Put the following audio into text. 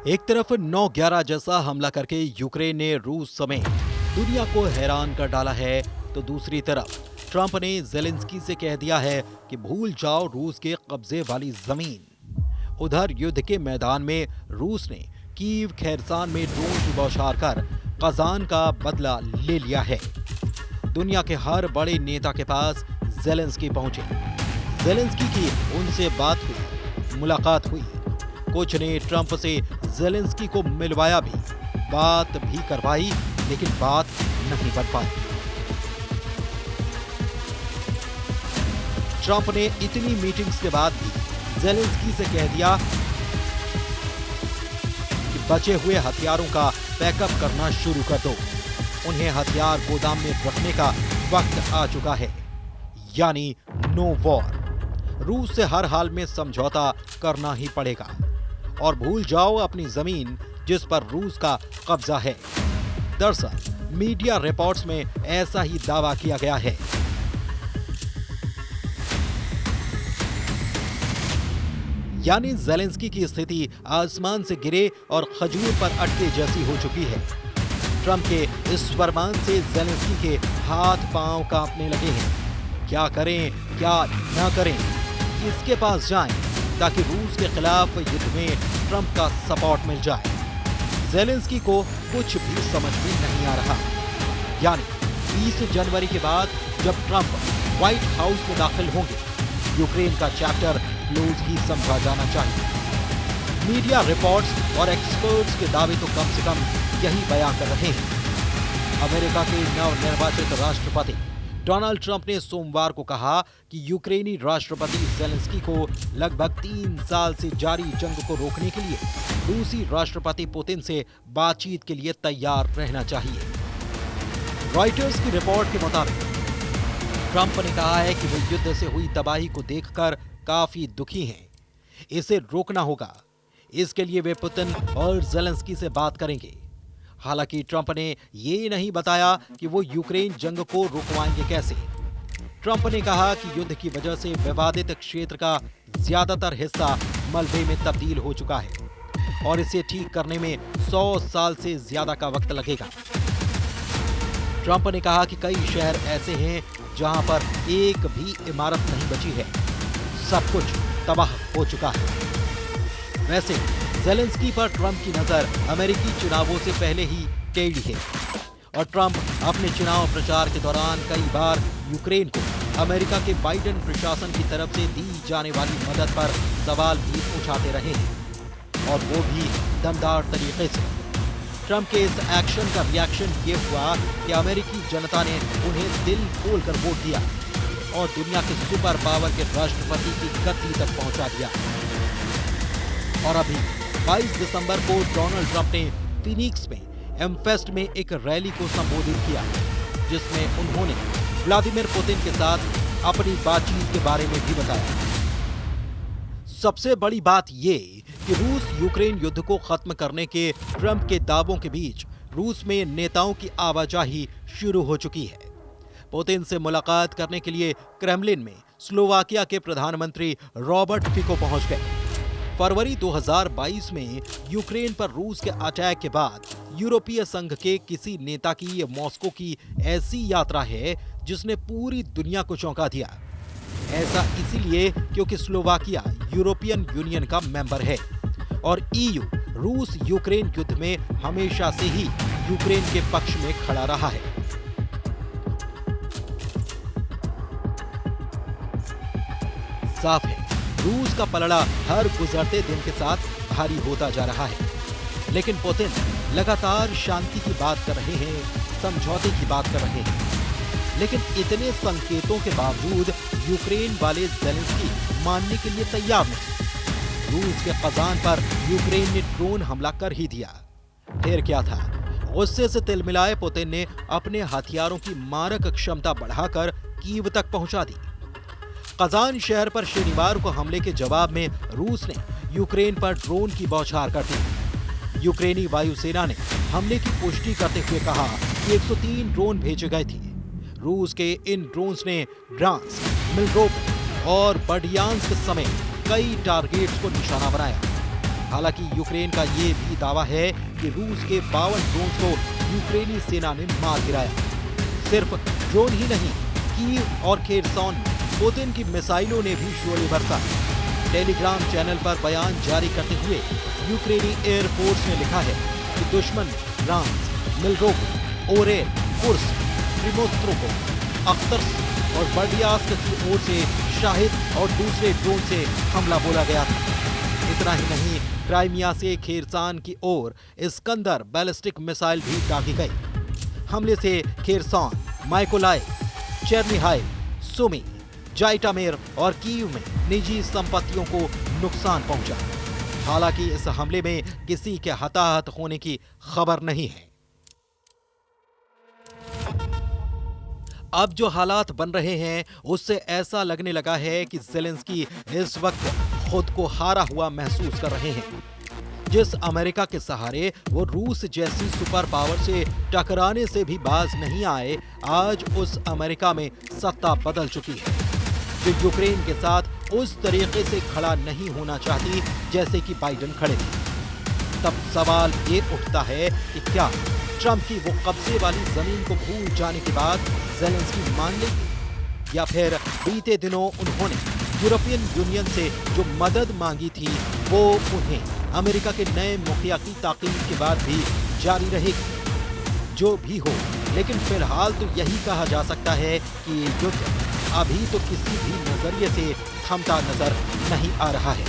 एक तरफ 9/11 जैसा हमला करके यूक्रेन ने रूस समेत दुनिया को हैरान कर डाला है, तो दूसरी तरफ ट्रंप ने जेलेंस्की से कह दिया है कि भूल जाओ रूस के कब्जे वाली जमीन। उधर युद्ध के मैदान में रूस ने कीव खैरसान में ड्रोन की बौछार कर कजान का बदला ले लिया है। दुनिया के हर बड़े नेता के पास जेलेंस्की पहुंचे। जेलेंस्की की उनसे बात हुई, मुलाकात हुई। कुछ ने ट्रंप से जेलेंस्की को मिलवाया भी, बात भी करवाई, लेकिन बात नहीं बन पाई। ट्रंप ने इतनी मीटिंग्स के बाद भी जेलेंस्की से कह दिया कि बचे हुए हथियारों का बैकअप करना शुरू कर दो। उन्हें हथियार गोदाम में रखने का वक्त आ चुका है, यानी नो वॉर। रूस से हर हाल में समझौता करना ही पड़ेगा और भूल जाओ अपनी जमीन जिस पर रूस का कब्जा है। दरअसल मीडिया रिपोर्ट्स में ऐसा ही दावा किया गया है। यानी जेलेंस्की की स्थिति आसमान से गिरे और खजूर पर अटके जैसी हो चुकी है। ट्रंप के इस फरमान से जेलेंस्की के हाथ पांव कांपने लगे हैं। क्या करें, क्या न करें, किसके पास जाएं ताकि रूस के खिलाफ युद्ध में ट्रंप का सपोर्ट मिल जाए। जेलेंस्की को कुछ भी समझ में नहीं आ रहा। यानी 20 जनवरी के बाद जब ट्रंप व्हाइट हाउस में दाखिल होंगे, यूक्रेन का चैप्टर क्लोज ही समझा जाना चाहिए। मीडिया रिपोर्ट्स और एक्सपर्ट्स के दावे तो कम से कम यही बयां कर रहे हैं। अमेरिका के नवनिर्वाचित राष्ट्रपति डोनाल्ड ट्रंप ने सोमवार को कहा कि यूक्रेनी राष्ट्रपति जेलेंस्की को लगभग 3 साल से जारी जंग को रोकने के लिए रूसी राष्ट्रपति पुतिन से बातचीत के लिए तैयार रहना चाहिए। रॉयटर्स की रिपोर्ट के मुताबिक ट्रंप ने कहा है कि वो युद्ध से हुई तबाही को देखकर काफी दुखी हैं। इसे रोकना होगा। इसके लिए वे पुतिन और जेलेंस्की से बात करेंगे। हालांकि ट्रंप ने ये नहीं बताया कि वो यूक्रेन जंग को रुकवाएंगे कैसे। ट्रंप ने कहा कि युद्ध की वजह से विवादित क्षेत्र का ज्यादातर हिस्सा मलबे में तब्दील हो चुका है और इसे ठीक करने में 100 साल से ज्यादा का वक्त लगेगा। ट्रंप ने कहा कि कई शहर ऐसे हैं जहां पर एक भी इमारत नहीं बची है, सब कुछ तबाह हो चुका है। वैसे जेलेंस्की पर ट्रंप की नजर अमेरिकी चुनावों से पहले ही टेढ़ी है और ट्रंप अपने चुनाव प्रचार के दौरान कई बार यूक्रेन को अमेरिका के बाइडेन प्रशासन की तरफ से दी जाने वाली मदद पर सवाल भी उठाते रहे हैं, और वो भी दमदार तरीके से। ट्रंप के इस एक्शन का रिएक्शन ये हुआ कि अमेरिकी जनता ने उन्हें दिल खोलकर वोट दिया और दुनिया के सुपर पावर के राष्ट्रपति की गद्दी तक पहुंचा दिया। और अभी 22 दिसंबर को डोनाल्ड ट्रंप ने फिनिक्स में एमफेस्ट में एक रैली को संबोधित किया, जिसमें उन्होंने व्लादिमीर पुतिन के साथ अपनी बातचीत के बारे में भी बताया। सबसे बड़ी बात ये कि रूस यूक्रेन युद्ध को खत्म करने के ट्रंप के दावों के बीच रूस में नेताओं की आवाजाही शुरू हो चुकी है। पुतिन से मुलाकात करने के लिए क्रेमलिन में स्लोवाकिया के प्रधानमंत्री रॉबर्ट फिको पहुंच गए। फरवरी 2022 में यूक्रेन पर रूस के अटैक के बाद यूरोपीय संघ के किसी नेता की ये मॉस्को की ऐसी यात्रा है जिसने पूरी दुनिया को चौंका दिया। ऐसा इसीलिए क्योंकि स्लोवाकिया यूरोपियन यूनियन का मेंबर है और ईयू रूस यूक्रेन युद्ध में हमेशा से ही यूक्रेन के पक्ष में खड़ा रहा है। साफ है, रूस का पलड़ा हर गुजरते दिन के साथ भारी होता जा रहा है, लेकिन पुतिन लगातार शांति की बात कर रहे हैं, समझौते की बात कर रहे हैं। लेकिन इतने संकेतों के बावजूद यूक्रेन वाले जेलेंस्की मानने के लिए तैयार नहीं। रूस के कजान पर यूक्रेन ने ड्रोन हमला कर ही दिया। फिर क्या था? गुस्से से तिलमिलाए पुतिन ने अपने हथियारों की मारक क्षमता बढ़ाकर कीव तक पहुंचा दी। कजान शहर पर शनिवार को हमले के जवाब में रूस ने यूक्रेन पर ड्रोन की बौछार कर दी। यूक्रेनी वायुसेना ने हमले की पुष्टि करते हुए कहा कि 103 ड्रोन भेजे गए थे। रूस के इन ड्रोन्स ने ब्रांस्क, मिलरोप और बर्डियांस्क समेत कई टारगेट्स को निशाना बनाया। हालांकि यूक्रेन का ये भी दावा है कि रूस के 52 ड्रोन को यूक्रेनी सेना ने मार गिराया। सिर्फ ड्रोन ही नहीं, कीव और खेरसौन में पुतिन की मिसाइलों ने भी शोले बरसाए। टेलीग्राम चैनल पर बयान जारी करते हुए यूक्रेनी एयरफोर्स ने लिखा है कि दुश्मन ब्रांस, मिलरोव, ओरेल, कुर्स्क, प्रिमोस्त्रोको, अख्तर्स और बर्डियास्क की ओर से शाहिद और दूसरे ड्रोन से हमला बोला गया था। इतना ही नहीं, क्राइमिया से खेरसान की ओर इस्कंदर बैलिस्टिक मिसाइल भी दागी गई। हमले से खेरसान, माइकोलाइव, चेर्निहाइव, सुमी, जाइटामेर और कीव में निजी संपत्तियों को नुकसान पहुंचा। हालांकि इस हमले में किसी के हताहत होने की खबर नहीं है। अब जो हालात बन रहे हैं उससे ऐसा लगने लगा है कि ज़ेलेंस्की इस वक्त खुद को हारा हुआ महसूस कर रहे हैं। जिस अमेरिका के सहारे वो रूस जैसी सुपर पावर से टकराने से भी बाज नहीं आए, आज उस अमेरिका में सत्ता बदल चुकी है, जो यूक्रेन के साथ उस तरीके से खड़ा नहीं होना चाहती जैसे कि बाइडेन खड़े थे। तब सवाल ये उठता है कि क्या ट्रंप की वो कब्जे वाली जमीन को भूल जाने के बाद ज़ेलेंस्की मान लेंगे, या फिर बीते दिनों उन्होंने यूरोपियन यूनियन से जो मदद मांगी थी वो उन्हें अमेरिका के नए मुखिया की ताकीद के बाद भी जारी रहेगी। जो भी हो, लेकिन फिलहाल तो यही कहा जा सकता है कि ये युद्ध अभी तो किसी भी नजरिए से थमता नजर नहीं आ रहा है।